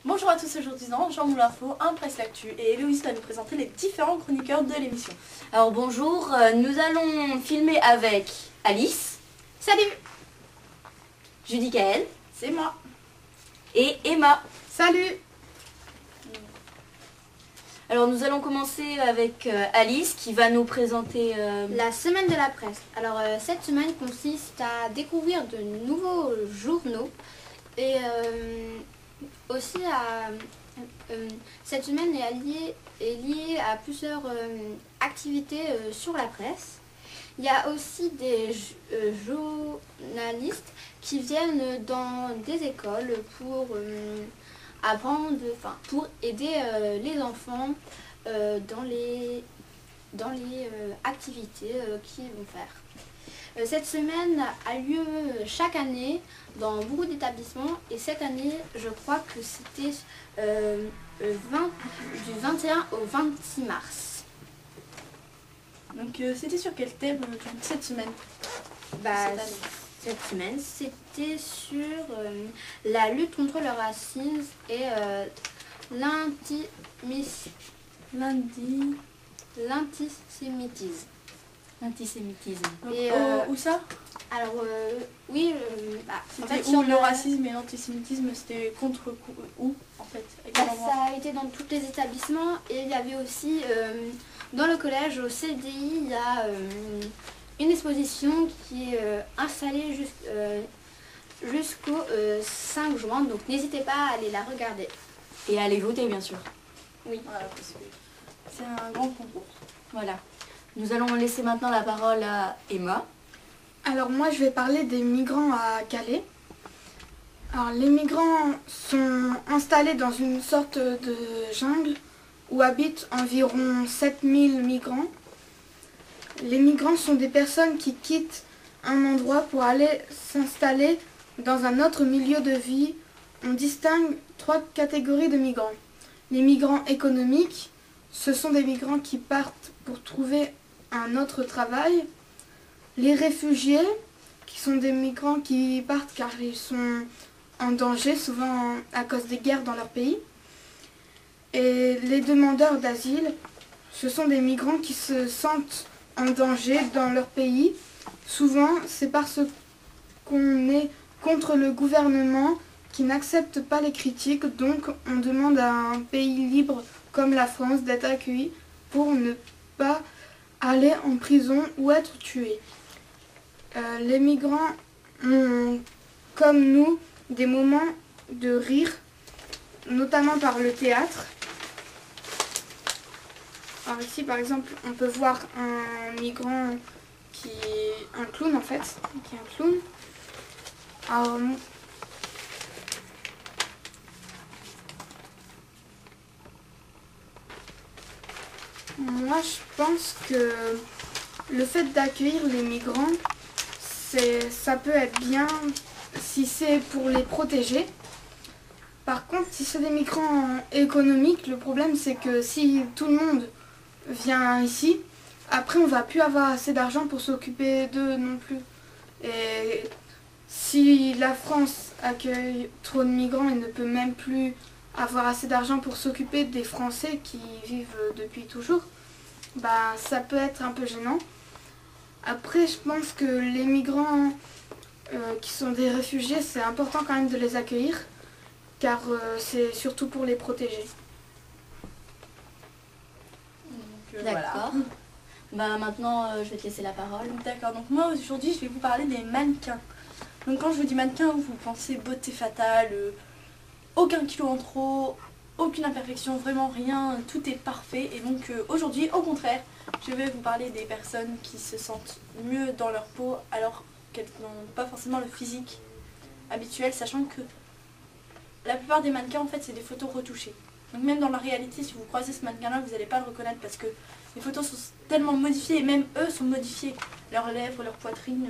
Bonjour à tous, aujourd'hui dans Jean Moulin Info, un presse l'actu et Héloïse va nous présenter les différents chroniqueurs de l'émission. Alors bonjour, nous allons filmer avec Alice. Salut, Judicaël c'est moi. et Emma. Salut. Alors nous allons commencer avec Alice qui va nous présenter... La semaine de la presse. Alors cette semaine consiste à découvrir de nouveaux journaux et aussi cette semaine est liée à plusieurs activités sur la presse. Il y a aussi des journalistes qui viennent dans des écoles pour pour aider les enfants dans les activités qu'ils vont faire. Cette semaine a lieu chaque année dans beaucoup d'établissements et cette année je crois que c'était du 21 au 26 mars. Donc c'était sur quel thème cette semaine? Cette semaine c'était sur la lutte contre le racisme et l'antisémitisme. Et, où ça? Alors oui, en fait, C'était où le racisme et l'antisémitisme, c'était contre où en fait? ça a été dans tous les établissements et il y avait aussi dans le collège au CDI, il y a une exposition qui est installée jusqu'au 5 juin, donc n'hésitez pas à aller la regarder. Et à aller voter bien sûr. Oui. Voilà, parce que c'est un grand concours. Voilà. Nous allons laisser maintenant la parole à Emma. Alors moi je vais parler des migrants à Calais. Alors les migrants sont installés dans une sorte de jungle où habitent environ 7000 migrants. Les migrants sont des personnes qui quittent un endroit pour aller s'installer dans un autre milieu de vie. On distingue 3 catégories de migrants. Les migrants économiques, ce sont des migrants qui partent pour trouver un autre travail. Les réfugiés, qui sont des migrants qui partent car ils sont en danger, souvent à cause des guerres dans leur pays. Et les demandeurs d'asile, ce sont des migrants qui se sentent en danger dans leur pays. Souvent, c'est parce qu'on est contre le gouvernement qui n'accepte pas les critiques, donc on demande à un pays libre comme la France d'être accueilli pour ne pas aller en prison ou être tué. Les migrants ont, comme nous, des moments de rire, notamment par le théâtre. Alors ici, par exemple, on peut voir un migrant qui est un clown en fait, qui est un clown. Alors, moi, je pense que le fait d'accueillir les migrants, ça peut être bien si c'est pour les protéger. Par contre, si c'est des migrants économiques, le problème c'est que si tout le monde vient ici, après on va plus avoir assez d'argent pour s'occuper d'eux non plus. Et si la France accueille trop de migrants, elle ne peut même plus avoir assez d'argent pour s'occuper des Français qui vivent depuis toujours. Ça peut être un peu gênant. Après, je pense que les migrants qui sont des réfugiés, c'est important quand même de les accueillir, car c'est surtout pour les protéger. D'accord. Maintenant, je vais te laisser la parole. D'accord, donc moi aujourd'hui je vais vous parler des mannequins. Donc quand je vous dis mannequin, vous pensez beauté fatale, aucun kilo en trop, aucune imperfection, vraiment rien, tout est parfait. Et donc aujourd'hui, au contraire, je vais vous parler des personnes qui se sentent mieux dans leur peau alors qu'elles n'ont pas forcément le physique habituel, sachant que la plupart des mannequins en fait c'est des photos retouchées. Donc même dans la réalité, si vous croisez ce mannequin-là, vous n'allez pas le reconnaître parce que les photos sont tellement modifiées et même eux sont modifiés. Leurs lèvres, leur poitrine,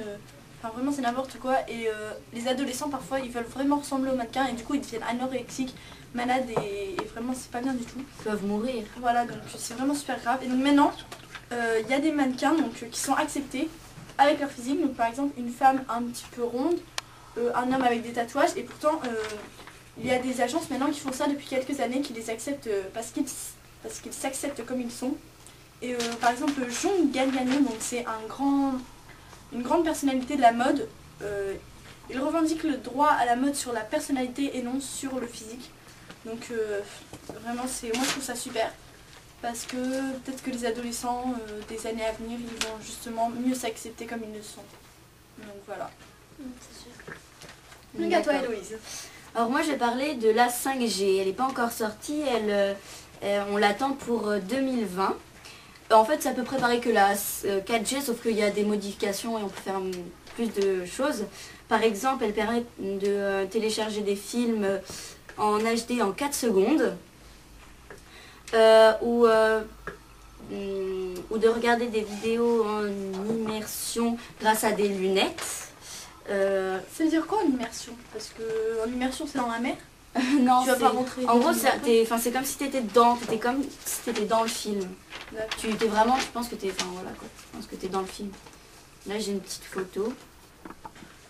enfin vraiment c'est n'importe quoi. Et les adolescents parfois ils veulent vraiment ressembler au mannequin et du coup ils deviennent anorexiques, malades et vraiment c'est pas bien du tout. Ils peuvent mourir. Voilà, donc c'est vraiment super grave. Et donc maintenant, il y a des mannequins qui sont acceptés avec leur physique. Donc par exemple une femme un petit peu ronde, un homme avec des tatouages et pourtant il y a des agences maintenant qui font ça depuis quelques années, qui les acceptent parce qu'ils s'acceptent comme ils sont. Et par exemple, John Galliano, donc c'est une grande personnalité de la mode. Il revendique le droit à la mode sur la personnalité et non sur le physique. Donc vraiment, moi je trouve ça super. Parce que peut-être que les adolescents des années à venir, ils vont justement mieux s'accepter comme ils le sont. Donc voilà. C'est sûr. Donc à toi Héloïse. Alors moi je vais parler de la 5G. Elle n'est pas encore sortie, on l'attend pour 2020. En fait c'est à peu près pareil que la 4G, sauf qu'il y a des modifications et on peut faire plus de choses. Par exemple, elle permet de télécharger des films en HD en 4 secondes. Ou de regarder des vidéos en immersion grâce à des lunettes. Ça veut dire quoi en immersion? Parce que en immersion c'est dans la mer. Non, tu vas pas rentrer. En gros, c'est comme si tu étais dedans, comme si tu étais dans le film. Tu étais vraiment, je pense que tu es, voilà quoi, je pense que tu es dans le film. Là, j'ai une petite photo.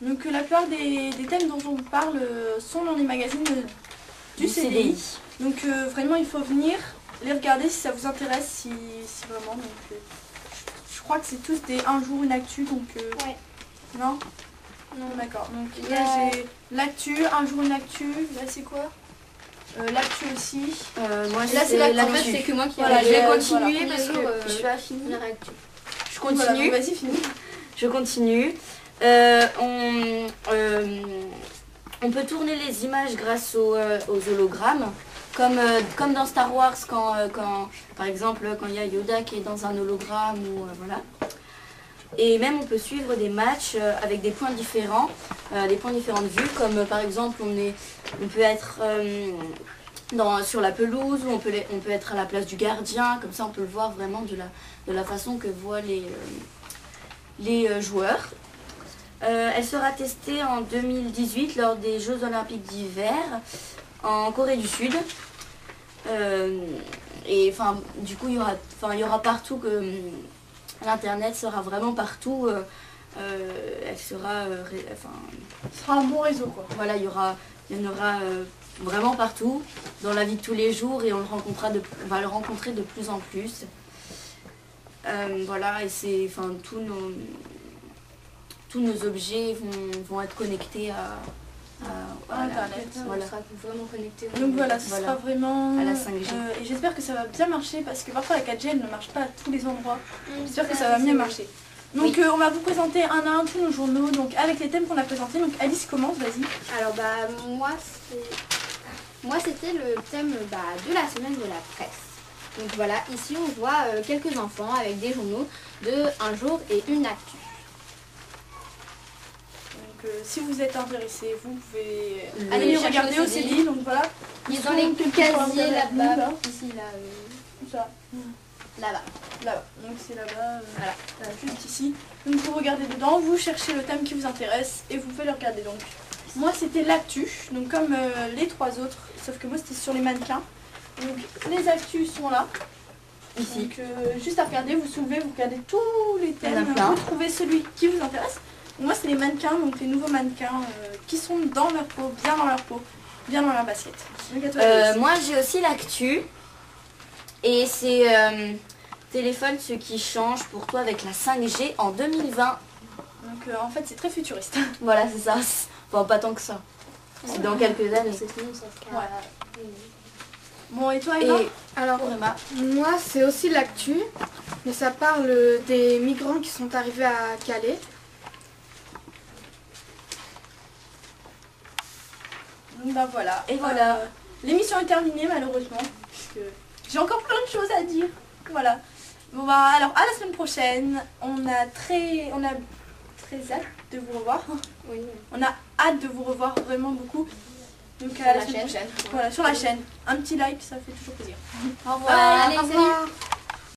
Donc la plupart des thèmes dont on parle sont dans les magazines du CDI. Donc vraiment, il faut venir les regarder si ça vous intéresse, si vraiment. Donc, je crois que c'est tous des un jour une actu, donc ouais. Non. D'accord. Donc là j'ai l'actu, un jour une actu. Là c'est quoi? L'actu aussi. Moi là c'est l'actu. C'est que moi qui voilà, je vais continuer voilà. parce que je vais finir. Je continue. Voilà, vas-y, finis. Je continue. On peut tourner les images grâce aux hologrammes. Comme dans Star Wars, quand par exemple quand il y a Yoda qui est dans un hologramme, ou voilà. Et même on peut suivre des matchs avec des points différents, des points différents de vue, comme par exemple on peut être sur la pelouse, ou on peut être à la place du gardien, comme ça on peut le voir vraiment de la façon que voient les joueurs. Elle sera testée en 2018 lors des Jeux Olympiques d'hiver en Corée du Sud. Et du coup il y aura partout que l'internet sera vraiment partout. Elle sera ce sera un bon réseau quoi. Voilà, il y en aura vraiment partout dans la vie de tous les jours, et on va le rencontrer de plus en plus. Voilà, et c'est tous nos objets vont être connectés à Internet. Voilà. On sera vraiment connecté. Donc voilà, ce sera vraiment à la 5G. Et j'espère que ça va bien marcher, parce que parfois la 4G elle ne marche pas à tous les endroits. J'espère que ça va mieux marcher. Donc on va vous présenter un à un tous nos journaux, donc avec les thèmes qu'on a présentés. Donc Alice commence, vas-y. Alors moi c'était le thème de la semaine de la presse. Donc voilà, ici on voit quelques enfants avec des journaux de un jour et une actu. Donc si vous êtes intéressé, vous pouvez aller les regarder au CDI. Donc voilà. Ils sont dans les casiers là-bas. Ici là. Où ça? Là-bas. Là-bas. Donc c'est là-bas. Voilà. Juste ici. Donc vous regardez dedans, vous cherchez le thème qui vous intéresse et vous pouvez le regarder. Donc moi c'était l'actu, donc comme les trois autres, sauf que moi c'était sur les mannequins. Donc les actus sont là. Ici. Donc juste à regarder, vous soulevez, vous regardez tous les thèmes, vous trouvez celui qui vous intéresse. Moi c'est les mannequins, donc les nouveaux mannequins qui sont dans leur peau, bien dans leur peau, bien dans leur basket. Donc à toi, moi j'ai aussi l'actu, et c'est téléphone ce qui change pour toi avec la 5G en 2020. Donc en fait c'est très futuriste. Voilà, c'est ça. Enfin pas tant que ça. C'est dans quelques années. Ouais. Bon, et toi Emma? Alors moi c'est aussi l'actu, mais ça parle des migrants qui sont arrivés à Calais. Donc voilà. Et voilà. L'émission est terminée malheureusement, parce que j'ai encore plein de choses à dire. Voilà. Bon alors à la semaine prochaine. On a très hâte de vous revoir. Oui. On a hâte de vous revoir vraiment beaucoup. Donc à la semaine prochaine. Voilà, sur la chaîne. Un petit like, ça fait toujours plaisir. Au revoir. Allez, Au revoir.